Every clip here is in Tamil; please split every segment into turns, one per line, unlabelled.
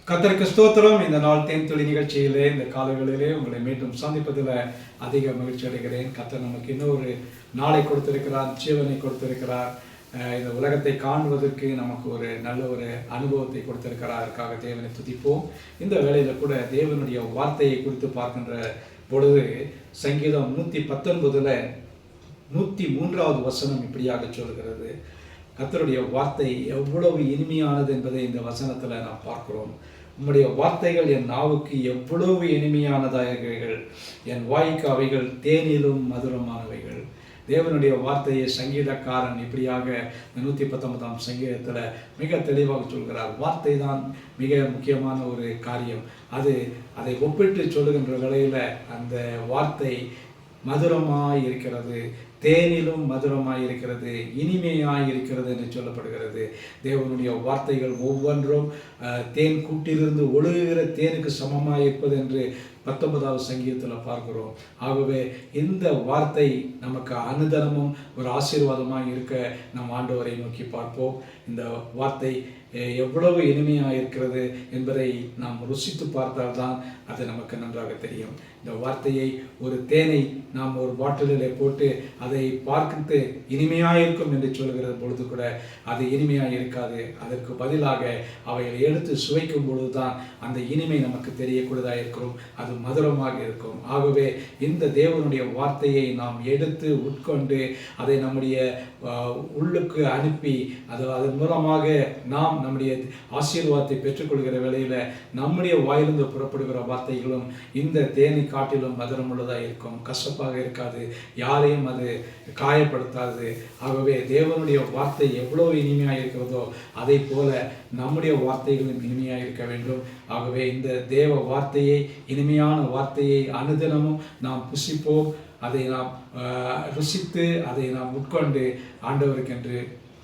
கர்த்தருக்கு ஸ்தோத்திரம். இந்த நாள் தேன்துளி நிகழ்ச்சியிலே இந்த காலங்களிலே உங்களை மீண்டும் சந்திப்பதில் அதிக மகிழ்ச்சி அடைகிறேன். கர்த்தர் நமக்கு இன்னொரு நாளை கொடுத்திருக்கிறார், ஜீவனை கொடுத்திருக்கிறார். இந்த உலகத்தை காணுவதற்கு நமக்கு ஒரு நல்ல ஒரு அனுபவத்தை கொடுத்திருக்கிறார். அதற்காக தேவனை துதிப்போம். இந்த வேளையில் கூட தேவனுடைய வார்த்தையை குறித்து பார்க்கின்ற பொழுது சங்கீதம் 119 103வது வசனம் இப்படியாக சொல்கிறது. கர்த்தருடைய வார்த்தை எவ்வளவு இனிமையானது என்பதை இந்த வசனத்தில் நாம் பார்க்கிறோம். உம்முடைய வார்த்தைகள் என் நாவுக்கு எவ்வளவு இனிமையானதாயவைகள், என் வாய்க்கு அவைகள் தேனிலும் மதுரமானவைகள். தேவனுடைய வார்த்தையை சங்கீதக்காரன் இப்படியாக 119ஆம் சங்கீதத்தில் மிக தெளிவாக சொல்கிறார். வார்த்தை தான் மிக முக்கியமான ஒரு காரியம். அதை ஒப்பிட்டு சொல்லுகின்ற வேளையில் அந்த வார்த்தை மதுரமாய் இருக்கிறது, தேனிலும் மதுரமாய் இருக்கிறது, இனிமையாய் இருக்கிறது என்று சொல்லப்படுகிறது. தேவனுடைய வார்த்தைகள் ஒவ்வொன்றும் தேன் கூட்டிலிருந்து ஒழுகுகிற தேனுக்கு சமமாய் இருப்பது என்று 19வது சங்கீதத்தில் பார்க்கிறோம். ஆகவே இந்த வார்த்தை நமக்கு அனுதினமும் ஒரு ஆசீர்வாதமாக இருக்க நம் ஆண்டவரை நோக்கி பார்ப்போம். இந்த வார்த்தை எவ்வளவு இனிமையாக இருக்கிறது என்பதை நாம் ருசித்து பார்த்தால்தான் அது நமக்கு நன்றாக தெரியும். இந்த வார்த்தையை ஒரு தேனை நாம் ஒரு பாட்டிலிலே போட்டு அதை பார்த்து இனிமையாக இருக்கும் என்று சொல்கிற பொழுது கூட அது இனிமையாக இருக்காது. அதற்கு பதிலாக அவைகளை எடுத்து சுவைக்கும் பொழுது தான் அந்த இனிமை நமக்கு தெரியக்கூடியதாக இருக்கும், அது மதுரமாக இருக்கும். ஆகவே இந்த தேவனுடைய வார்த்தையை நாம் எடுத்து உட்கொண்டு அதை நம்முடைய உள்ளுக்கு அனுப்பி அதன் மூலமாக நாம் நம்முடைய ஆசீர்வாதத்தை பெற்றுக்கொள்கிற வேளையில் நம்முடைய வாயிலிருந்து புறப்படுகிற வார்த்தைகளும் இந்த தேனை காட்டிலும் மதுரமுள்ளதாக இருக்கும், கசப்பாக இருக்காது, யாரையும் அது காயப்படுத்தாது. ஆகவே தேவனுடைய வார்த்தை எவ்வளவு இனிமையாக இருக்கிறதோ அதை போல நம்முடைய வார்த்தைகளும் இனிமையாக இருக்க வேண்டும். ஆகவே இந்த தேவ வார்த்தையை, இனிமையான வார்த்தையை அனுதினமும் நாம் புசிப்போம். அதை நாம் ருசித்து அதை நாம் உட்கொண்டு ஆண்டவருக்கென்று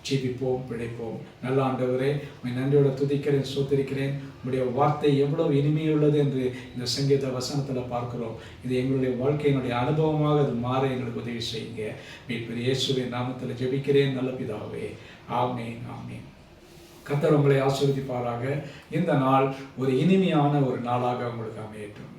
ஜீவிப்போம், பிழைப்போம். நல்ல ஆண்டவரே, நன்றியோட துதிக்கிறேன், ஸ்தோத்திரிக்கிறேன். உங்களுடைய வார்த்தை எவ்வளவு இனிமையுள்ளது என்று இந்த சங்கீத வசனத்தில் பார்க்கிறோம். இது எங்களுடைய வாழ்க்கையினுடைய அனுபவமாக அது மாற எங்களுக்கு உதவி செய்யுங்க. மீட்பர் இயேசுவின் நாமத்தில் ஜெபிக்கிறேன் நல்ல பிதாவே, ஆமென், ஆமென். கர்த்தர் உங்களை ஆசீர்வதிப்பாராக. இந்த நாள் ஒரு இனிமையான ஒரு நாளாக உங்களுக்கு அமையட்டும்.